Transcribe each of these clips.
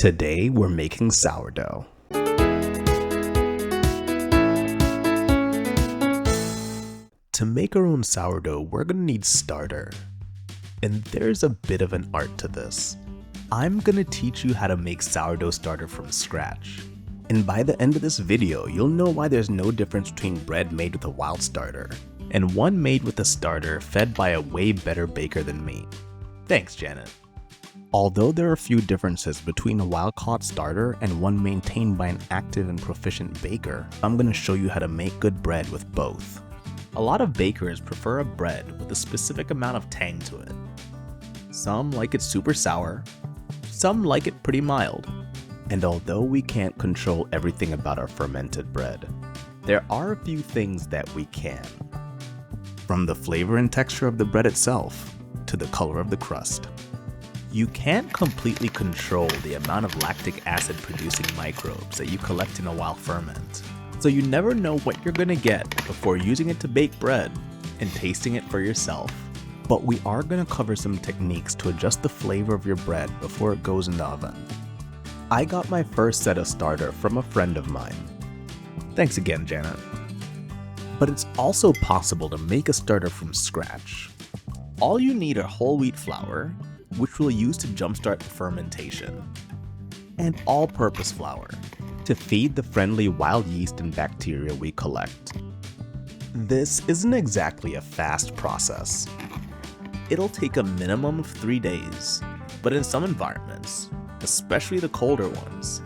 Today we're making sourdough. To make our own sourdough, we're gonna need starter. And there's a bit of an art to this. I'm gonna teach you how to make sourdough starter from scratch. And by the end of this video, you'll know why there's no difference between bread made with a wild starter and one made with a starter fed by a way better baker than me. Thanks, Janet. Although there are a few differences between a wild-caught starter and one maintained by an active and proficient baker, I'm going to show you how to make good bread with both. A lot of bakers prefer a bread with a specific amount of tang to it. Some like it super sour, some like it pretty mild. And although we can't control everything about our fermented bread, there are a few things that we can. From the flavor and texture of the bread itself, to the color of the crust. You can't completely control the amount of lactic acid producing microbes that you collect in a wild ferment, so you never know what you're gonna get before using it to bake bread and tasting it for yourself. But we are gonna cover some techniques to adjust the flavor of your bread before it goes in the oven. I got my first set of starter from a friend of mine. Thanks again, Janet. But it's also possible to make a starter from scratch. All you need are whole wheat flour, which we'll use to jumpstart the fermentation, and all-purpose flour to feed the friendly wild yeast and bacteria we collect. This isn't exactly a fast process. It'll take a minimum of 3 days, but in some environments, especially the colder ones,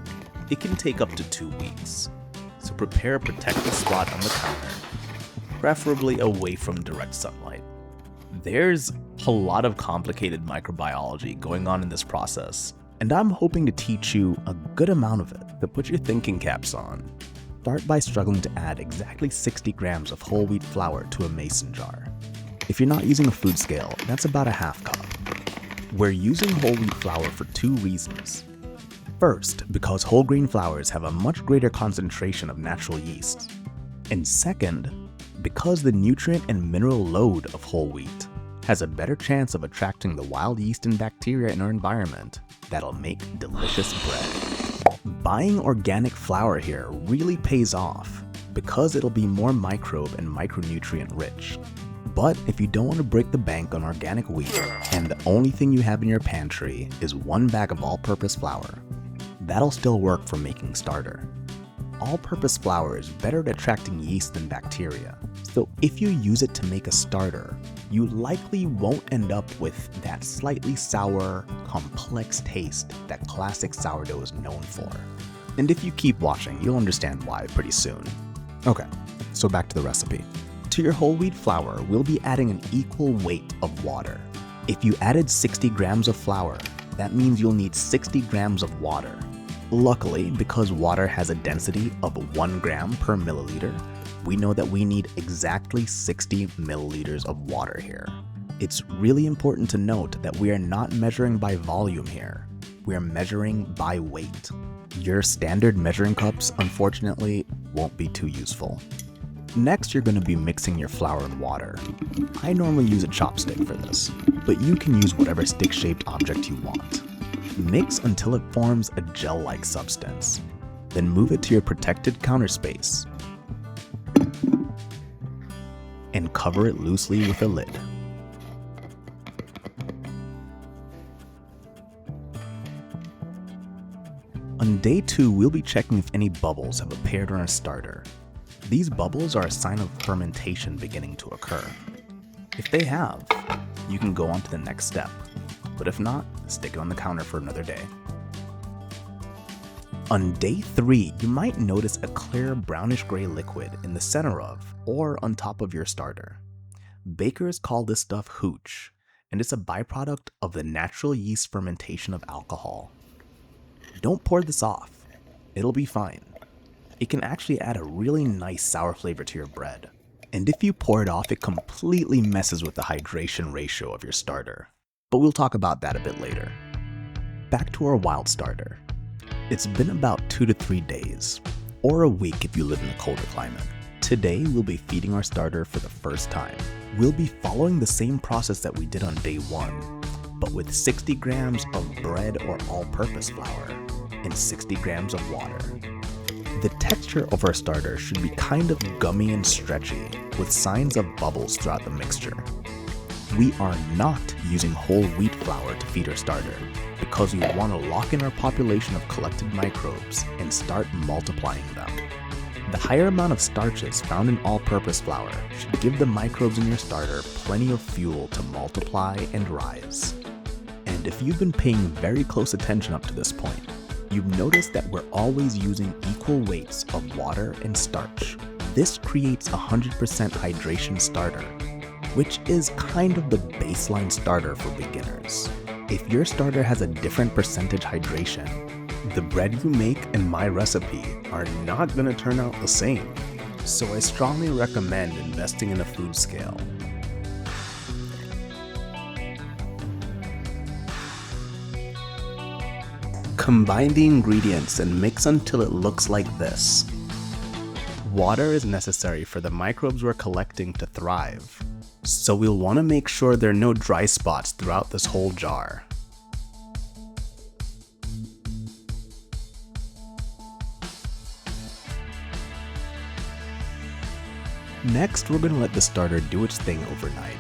it can take up to 2 weeks. So prepare a protected spot on the counter, preferably away from direct sunlight. There's a lot of complicated microbiology going on in this process, and I'm hoping to teach you a good amount of it to put your thinking caps on. Start by struggling to add exactly 60 grams of whole wheat flour to a mason jar. If you're not using a food scale, that's about a half cup. We're using whole wheat flour for 2 reasons. First, because whole grain flours have a much greater concentration of natural yeast. And second, because the nutrient and mineral load of whole wheat has a better chance of attracting the wild yeast and bacteria in our environment that'll make delicious bread. Buying organic flour here really pays off because it'll be more microbe and micronutrient rich. But if you don't want to break the bank on organic wheat and the only thing you have in your pantry is 1 bag of all-purpose flour, that'll still work for making starter. All-purpose flour is better at attracting yeast than bacteria, so if you use it to make a starter, you likely won't end up with that slightly sour, complex taste that classic sourdough is known for. And if you keep watching, you'll understand why pretty soon. Okay, so back to the recipe. To your whole wheat flour, we'll be adding an equal weight of water. If you added 60 grams of flour, that means you'll need 60 grams of water. Luckily, because water has a density of 1 gram per milliliter, we know that we need exactly 60 milliliters of water here. It's really important to note that we are not measuring by volume here. We are measuring by weight. Your standard measuring cups, unfortunately, won't be too useful. Next, you're going to be mixing your flour and water. I normally use a chopstick for this, but you can use whatever stick-shaped object you want. Mix until it forms a gel-like substance. Then move it to your protected counter space and cover it loosely with a lid. On day 2, we'll be checking if any bubbles have appeared on our starter. These bubbles are a sign of fermentation beginning to occur. If they have, you can go on to the next step. But if not, stick it on the counter for another day. On day 3, you might notice a clear brownish-gray liquid in the center of, or on top of your starter. Bakers call this stuff hooch, and it's a byproduct of the natural yeast fermentation of alcohol. Don't pour this off. It'll be fine. It can actually add a really nice sour flavor to your bread. And if you pour it off, it completely messes with the hydration ratio of your starter. But we'll talk about that a bit later. Back to our wild starter. It's been about 2 to 3 days, or a week if you live in a colder climate. Today, we'll be feeding our starter for the first time. We'll be following the same process that we did on day 1, but with 60 grams of bread or all-purpose flour, and 60 grams of water. The texture of our starter should be kind of gummy and stretchy, with signs of bubbles throughout the mixture. We are not using whole wheat flour to feed our starter, because we want to lock in our population of collected microbes and start multiplying them. The higher amount of starches found in all-purpose flour should give the microbes in your starter plenty of fuel to multiply and rise. And if you've been paying very close attention up to this point, you've noticed that we're always using equal weights of water and starch. This creates a 100% hydration starter, which is kind of the baseline starter for beginners. If your starter has a different percentage hydration, the bread you make and my recipe are not going to turn out the same. So I strongly recommend investing in a food scale. Combine the ingredients and mix until it looks like this. Water is necessary for the microbes we're collecting to thrive, so we'll want to make sure there are no dry spots throughout this whole jar. Next, we're going to let the starter do its thing overnight.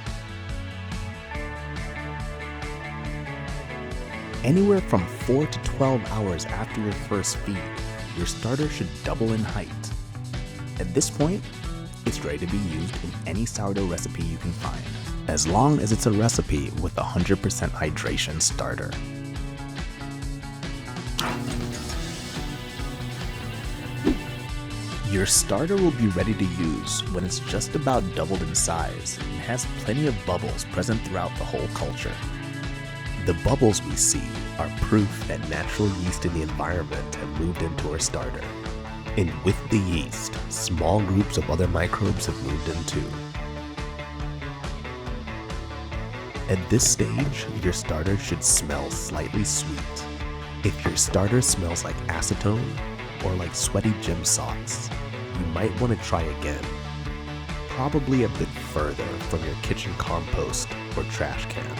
Anywhere from 4 to 12 hours after your first feed, your starter should double in height. At this point, it's ready to be used in any sourdough recipe you can find, as long as it's a recipe with a 100% hydration starter. Your starter will be ready to use when it's just about doubled in size and has plenty of bubbles present throughout the whole culture. The bubbles we see are proof that natural yeast in the environment have moved into our starter. And with the yeast, small groups of other microbes have moved in too. At this stage, your starter should smell slightly sweet. If your starter smells like acetone or like sweaty gym socks, you might want to try again. Probably a bit further from your kitchen compost or trash can.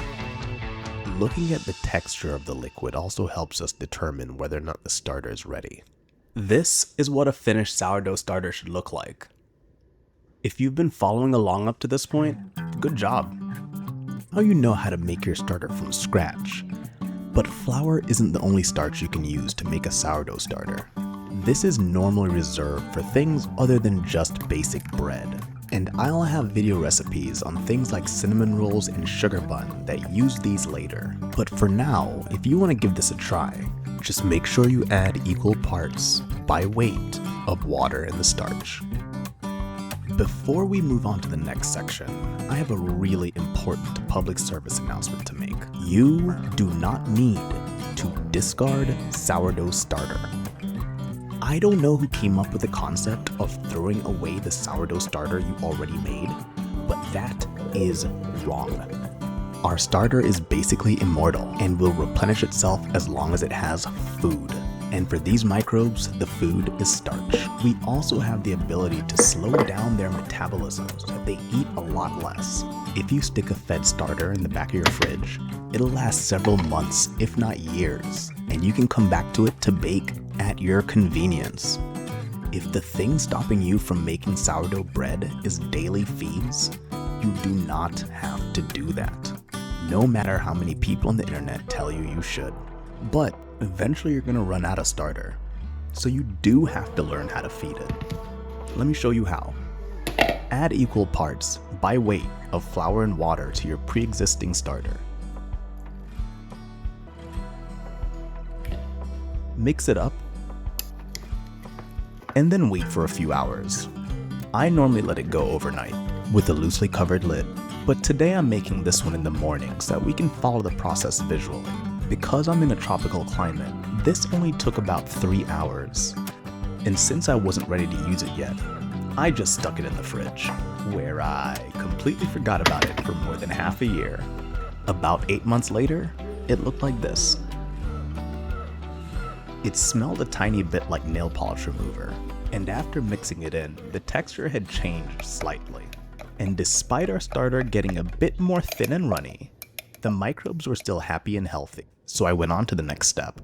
Looking at the texture of the liquid also helps us determine whether or not the starter is ready. This is what a finished sourdough starter should look like. If you've been following along up to this point, good job. Now you know how to make your starter from scratch. But flour isn't the only starch you can use to make a sourdough starter. This is normally reserved for things other than just basic bread. And I'll have video recipes on things like cinnamon rolls and sugar bun that use these later. But for now, if you want to give this a try, just make sure you add equal parts, by weight, of water in the starch. Before we move on to the next section, I have a really important public service announcement to make. You do not need to discard sourdough starter. I don't know who came up with the concept of throwing away the sourdough starter you already made, but that is wrong. Our starter is basically immortal and will replenish itself as long as it has food. And for these microbes, the food is starch. We also have the ability to slow down their metabolism so that they eat a lot less. If you stick a fed starter in the back of your fridge, it'll last several months, if not years, and you can come back to it to bake at your convenience. If the thing stopping you from making sourdough bread is daily feeds, you do not have to do that, no matter how many people on the internet tell you you should. But eventually you're gonna run out of starter, so you do have to learn how to feed it. Let me show you how. Add equal parts, by weight, of flour and water to your pre-existing starter. Mix it up, and then wait for a few hours. I normally let it go overnight with a loosely covered lid, but today I'm making this one in the morning so that we can follow the process visually. Because I'm in a tropical climate, this only took about 3 hours. And since I wasn't ready to use it yet, I just stuck it in the fridge, where I completely forgot about it for more than half a year. About 8 months later, it looked like this. It smelled a tiny bit like nail polish remover, and after mixing it in, the texture had changed slightly. And despite our starter getting a bit more thin and runny, the microbes were still happy and healthy. So I went on to the next step.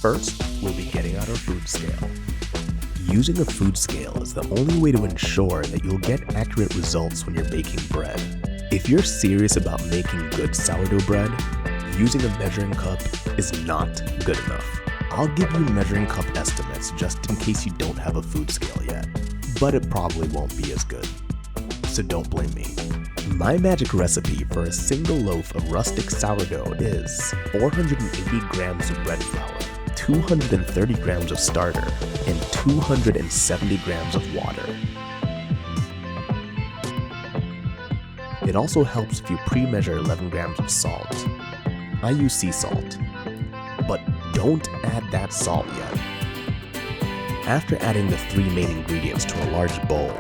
First, we'll be getting out our food scale. Using a food scale is the only way to ensure that you'll get accurate results when you're baking bread. If you're serious about making good sourdough bread, using a measuring cup is not good enough. I'll give you measuring cup estimates just in case you don't have a food scale yet, but it probably won't be as good. So don't blame me. My magic recipe for a single loaf of rustic sourdough is 480 grams of bread flour, 230 grams of starter, and 270 grams of water. It also helps if you pre-measure 11 grams of salt. I use sea salt, but don't add that salt yet. After adding the 3 main ingredients to a large bowl,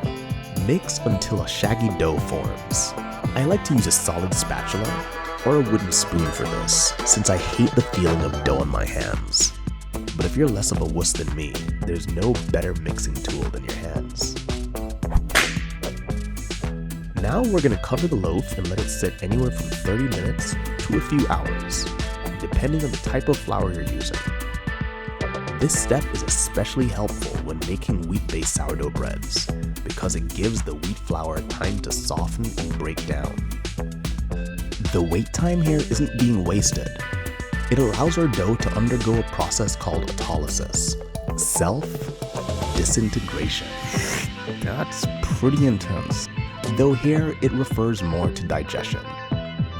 mix until a shaggy dough forms. I like to use a solid spatula or a wooden spoon for this, since I hate the feeling of dough in my hands. But if you're less of a wuss than me, there's no better mixing tool than your hands. Now we're going to cover the loaf and let it sit anywhere from 30 minutes to a few hours, depending on the type of flour you're using. This step is especially helpful when making wheat-based sourdough breads, because it gives the wheat flour time to soften and break down. The wait time here isn't being wasted. It allows our dough to undergo a process called autolysis, self-disintegration. That's pretty intense, though here it refers more to digestion.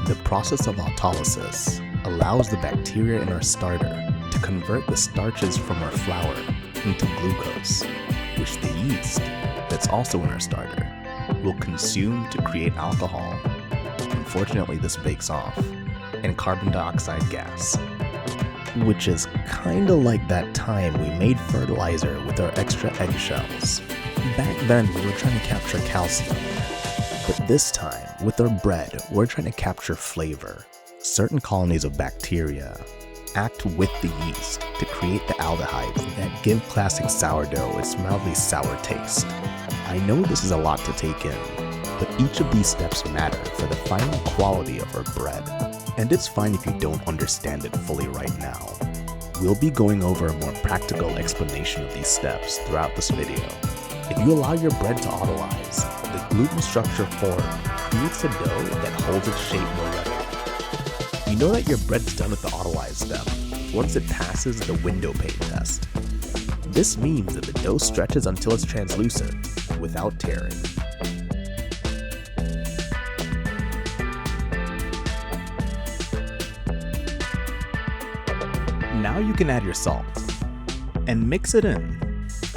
The process of autolysis allows the bacteria in our starter to convert the starches from our flour into glucose, which the yeast that's also in our starter will consume to create alcohol. Unfortunately, this bakes off, and carbon dioxide gas, which is kinda like that time we made fertilizer with our extra eggshells. Back then, we were trying to capture calcium, but this time, with our bread, we're trying to capture flavor. Certain colonies of bacteria act with the yeast to create the aldehydes that give classic sourdough its mildly sour taste. I know this is a lot to take in, but each of these steps matter for the final quality of our bread. And it's fine if you don't understand it fully right now. We'll be going over a more practical explanation of these steps throughout this video. If you allow your bread to autolyze, the gluten structure formed creates a dough that holds its shape more readily. You know that your bread's done at the autolyze step once it passes the window pane test. This means that the dough stretches until it's translucent without tearing. Now you can add your salt and mix it in,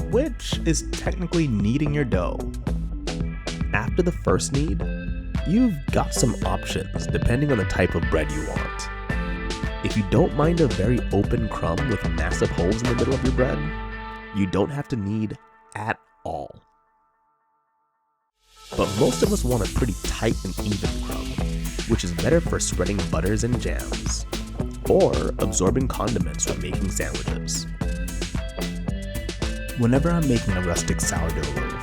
which is technically kneading your dough. After the first knead, you've got some options depending on the type of bread you want. If you don't mind a very open crumb with massive holes in the middle of your bread, you don't have to knead at all. But most of us want a pretty tight and even crumb, which is better for spreading butters and jams, or absorbing condiments when making sandwiches. Whenever I'm making a rustic sourdough loaf,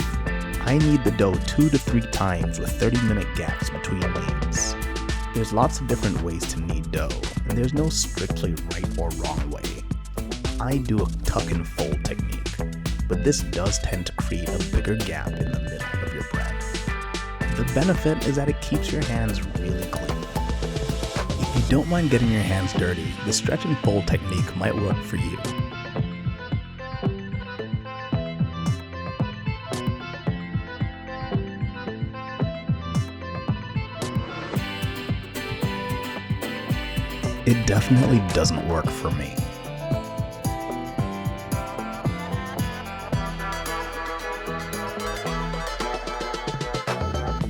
I knead the dough 2 to 3 times with 30-minute gaps between kneads. There's lots of different ways to knead dough, and there's no strictly right or wrong way. I do a tuck and fold technique, but this does tend to create a bigger gap in the middle of your bread. The benefit is that it keeps your hands really clean. If you don't mind getting your hands dirty, the stretch and fold technique might work for you. It definitely doesn't work for me.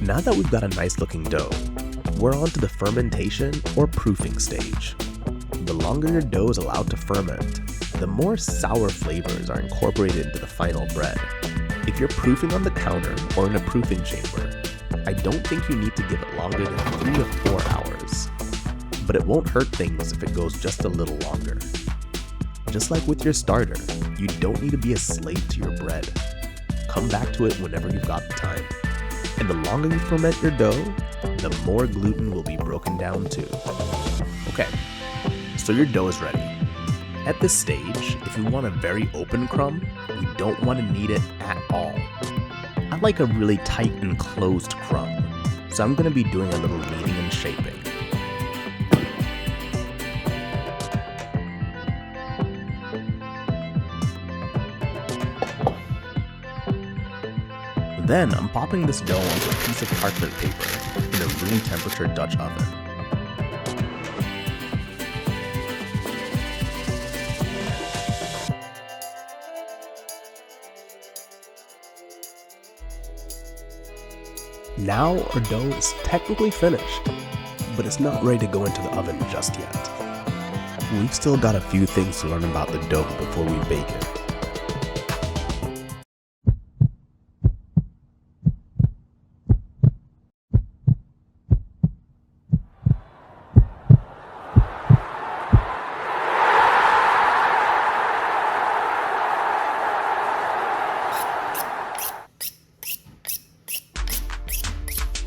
Now that we've got a nice looking dough, we're on to the fermentation or proofing stage. The longer your dough is allowed to ferment, the more sour flavors are incorporated into the final bread. If you're proofing on the counter or in a proofing chamber, I don't think you need to give it longer than 3 to 4 hours. But it won't hurt things if it goes just a little longer. Just like with your starter, you don't need to be a slave to your bread. Come back to it whenever you've got the time. And the longer you ferment your dough, the more gluten will be broken down too. Okay, so your dough is ready. At this stage, if we want a very open crumb, we don't want to knead it at all. I like a really tight and closed crumb, so I'm going to be doing a little kneading and shaping. Then I'm popping this dough onto a piece of parchment paper in a room temperature Dutch oven. Now our dough is technically finished, but it's not ready to go into the oven just yet. We've still got a few things to learn about the dough before we bake it.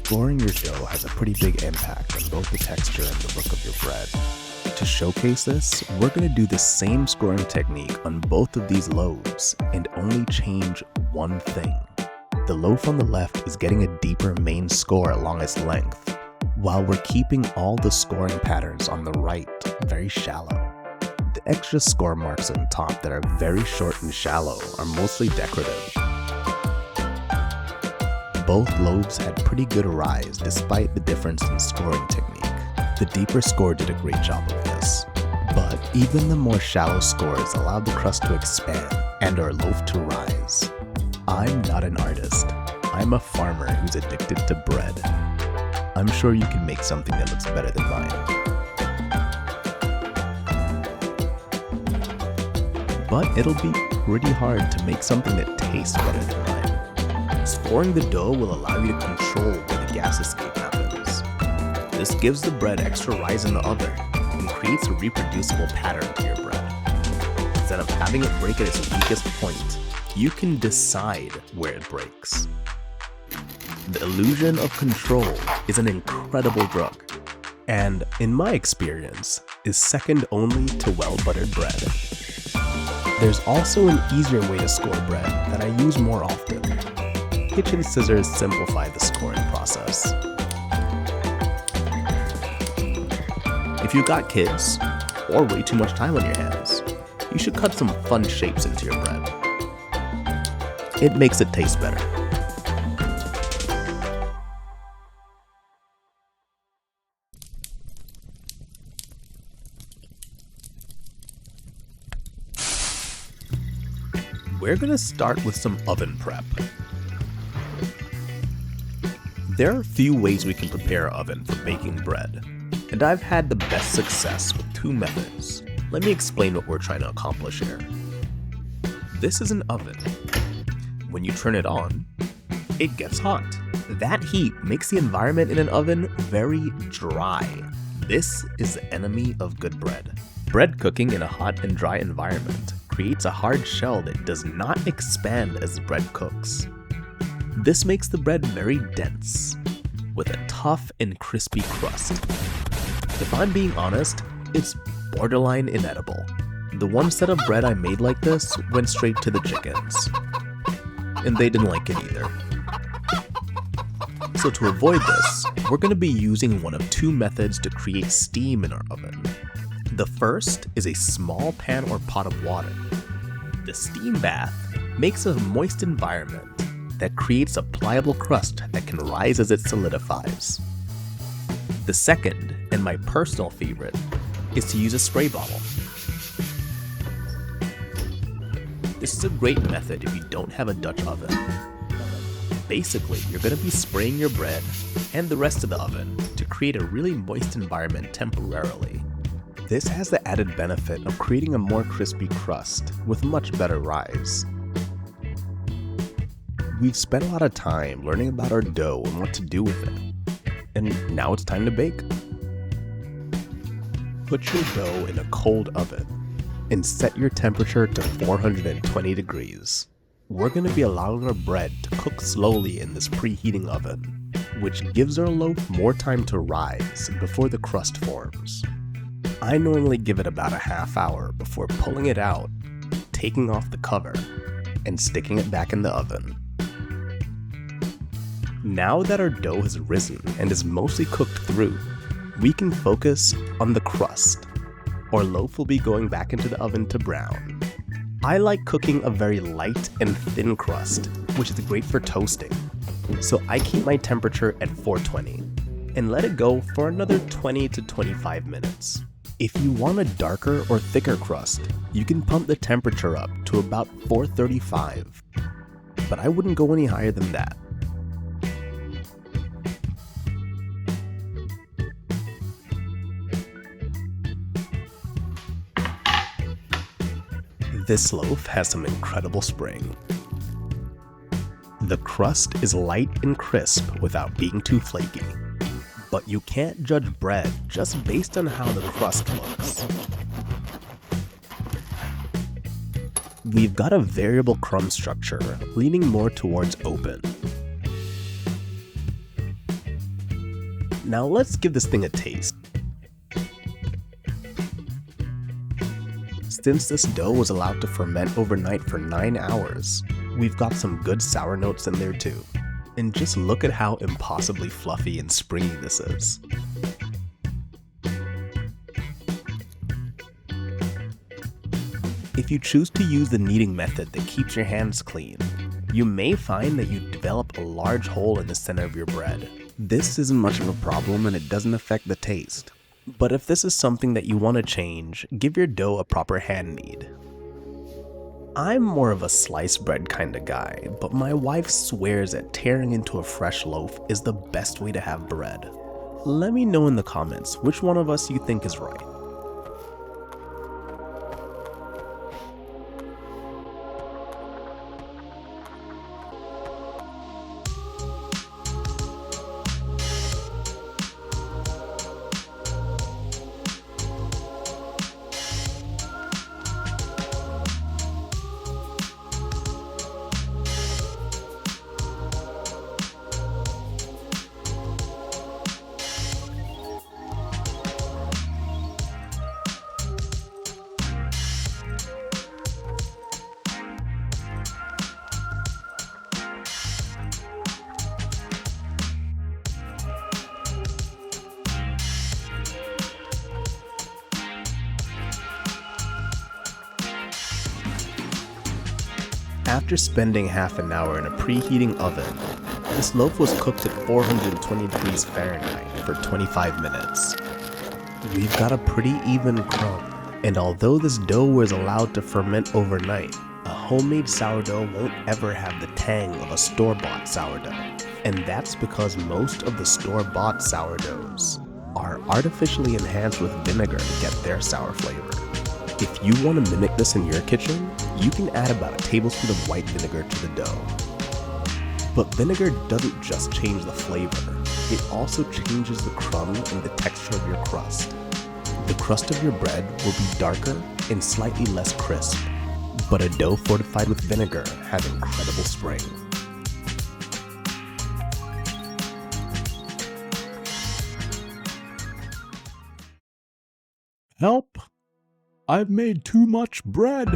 Scoring your dough has a pretty big impact on both the texture and the look of your bread. To showcase this, we're going to do the same scoring technique on both of these loaves and only change one thing. The loaf on the left is getting a deeper main score along its length, while we're keeping all the scoring patterns on the right very shallow. The extra score marks on top that are very short and shallow are mostly decorative. Both loaves had pretty good rise despite the difference in scoring technique. The deeper score did a great job of this, but even the more shallow scores allowed the crust to expand and our loaf to rise. I'm not an artist. I'm a farmer who's addicted to bread. I'm sure you can make something that looks better than mine. But it'll be pretty hard to make something that tastes better than mine. Scoring the dough will allow you to control where the gas escape happens. This gives the bread extra rise in the oven and creates a reproducible pattern to your bread. Instead of having it break at its weakest point, you can decide where it breaks. The illusion of control is an incredible drug, and in my experience, is second only to well-buttered bread. There's also an easier way to score bread that I use more often. Kitchen scissors simplify the scoring process. If you've got kids, or way too much time on your hands, you should cut some fun shapes into your bread. It makes it taste better. We're gonna start with some oven prep. There are a few ways we can prepare an oven for baking bread, and I've had the best success with two methods. Let me explain what we're trying to accomplish here. This is an oven. When you turn it on, it gets hot. That heat makes the environment in an oven very dry. This is the enemy of good bread. Bread cooking in a hot and dry environment creates a hard shell that does not expand as the bread cooks. This makes the bread very dense, with a tough and crispy crust. If I'm being honest, it's borderline inedible. The one set of bread I made like this went straight to the chickens, and they didn't like it either. So to avoid this, we're going to be using one of two methods to create steam in our oven. The first is a small pan or pot of water. The steam bath makes a moist environment that creates a pliable crust that can rise as it solidifies. The second, and my personal favorite, is to use a spray bottle. This is a great method if you don't have a Dutch oven. Basically, you're going to be spraying your bread and the rest of the oven to create a really moist environment temporarily. This has the added benefit of creating a more crispy crust with much better rise. We've spent a lot of time learning about our dough and what to do with it, and now it's time to bake. Put your dough in a cold oven and set your temperature to 420 degrees. We're going to be allowing our bread to cook slowly in this preheating oven, which gives our loaf more time to rise before the crust forms. I normally give it about a half hour before pulling it out, taking off the cover, and sticking it back in the oven. Now that our dough has risen and is mostly cooked through, we can focus on the crust. Our loaf will be going back into the oven to brown. I like cooking a very light and thin crust, which is great for toasting. So I keep my temperature at 420 and let it go for another 20 to 25 minutes. If you want a darker or thicker crust, you can pump the temperature up to about 435, but I wouldn't go any higher than that. This loaf has some incredible spring. The crust is light and crisp without being too flaky. But you can't judge bread just based on how the crust looks. We've got a variable crumb structure, leaning more towards open. Now let's give this thing a taste. Since this dough was allowed to ferment overnight for 9 hours, we've got some good sour notes in there too. And just look at how impossibly fluffy and springy this is. If you choose to use the kneading method that keeps your hands clean, you may find that you develop a large hole in the center of your bread. This isn't much of a problem and it doesn't affect the taste. But if this is something that you want to change, give your dough a proper hand knead. I'm more of a sliced bread kind of guy, but my wife swears that tearing into a fresh loaf is the best way to have bread. Let me know in the comments which one of us you think is right. After spending half an hour in a preheating oven, this loaf was cooked at 420 degrees Fahrenheit for 25 minutes. We've got a pretty even crumb, and although this dough was allowed to ferment overnight, a homemade sourdough won't ever have the tang of a store-bought sourdough. And that's because most of the store-bought sourdoughs are artificially enhanced with vinegar to get their sour flavor. If you want to mimic this in your kitchen, you can add about a tablespoon of white vinegar to the dough. But vinegar doesn't just change the flavor, it also changes the crumb and the texture of your crust. The crust of your bread will be darker and slightly less crisp, but a dough fortified with vinegar has incredible spring. Help! I've made too much bread.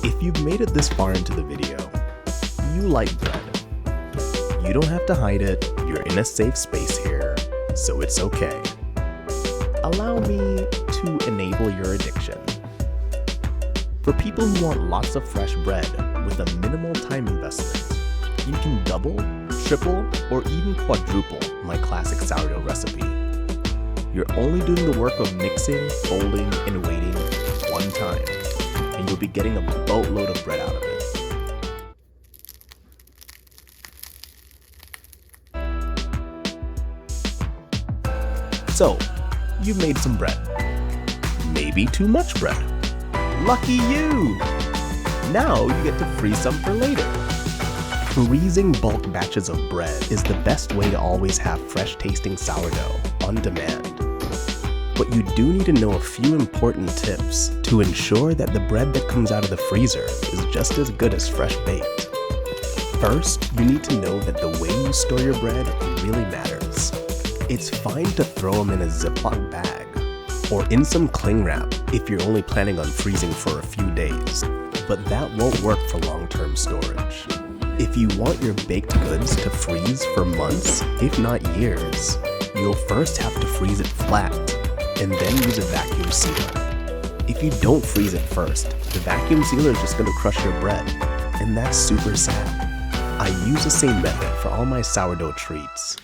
If you've made it this far into the video, you like bread. You don't have to hide it, you're in a safe space here, so it's okay. Allow me to enable your addiction. For people who want lots of fresh bread with a minimal time investment, you can double, triple, or even quadruple my classic sourdough recipe. You're only doing the work of mixing, folding, and waiting one time, and you'll be getting a boatload of bread out of it. So, you've made some bread. Maybe too much bread. Lucky you! Now you get to freeze some for later. Freezing bulk batches of bread is the best way to always have fresh tasting sourdough on demand. But you do need to know a few important tips to ensure that the bread that comes out of the freezer is just as good as fresh baked. First, you need to know that the way you store your bread really matters. It's fine to throw them in a Ziploc bag or in some cling wrap if you're only planning on freezing for a few days, but that won't work for long-term storage. If you want your baked goods to freeze for months, if not years, you'll first have to freeze it flat and then use a vacuum sealer. If you don't freeze it first, the vacuum sealer is just going to crush your bread, and that's super sad. I use the same method for all my sourdough treats,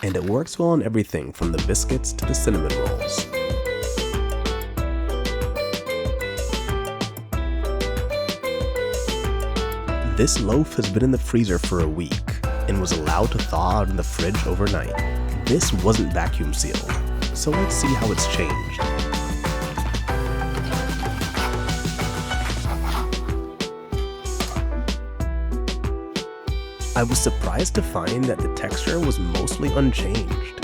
and it works well on everything from the biscuits to the cinnamon rolls. This loaf has been in the freezer for a week and was allowed to thaw out in the fridge overnight. This wasn't vacuum sealed, so let's see how it's changed. I was surprised to find that the texture was mostly unchanged.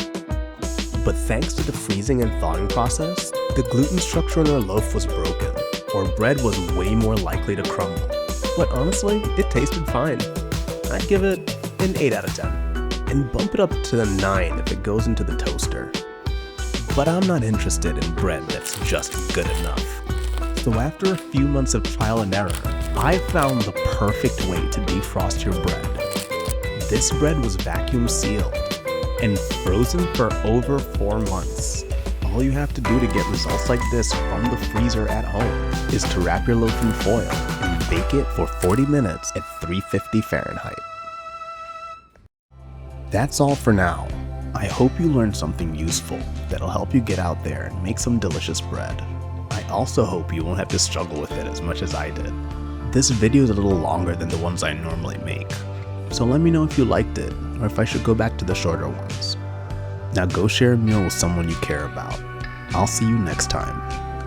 But thanks to the freezing and thawing process, the gluten structure in our loaf was broken, or bread was way more likely to crumble. But honestly, it tasted fine. I'd give it an 8 out of 10, and bump it up to a 9 if it goes into the toaster. But I'm not interested in bread that's just good enough. So after a few months of trial and error, I found the perfect way to defrost your bread. This bread was vacuum sealed and frozen for over 4 months. All you have to do to get results like this from the freezer at home is to wrap your loaf in foil and bake it for 40 minutes at 350 Fahrenheit. That's all for now. I hope you learned something useful that'll help you get out there and make some delicious bread. I also hope you won't have to struggle with it as much as I did. This video is a little longer than the ones I normally make, so let me know if you liked it or if I should go back to the shorter ones. Now go share a meal with someone you care about. I'll see you next time.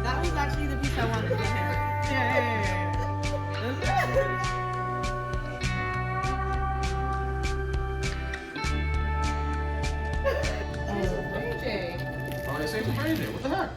That was actually the piece I wanted to hear. Oh, AJ. Oh, they say it's AJ. What the heck?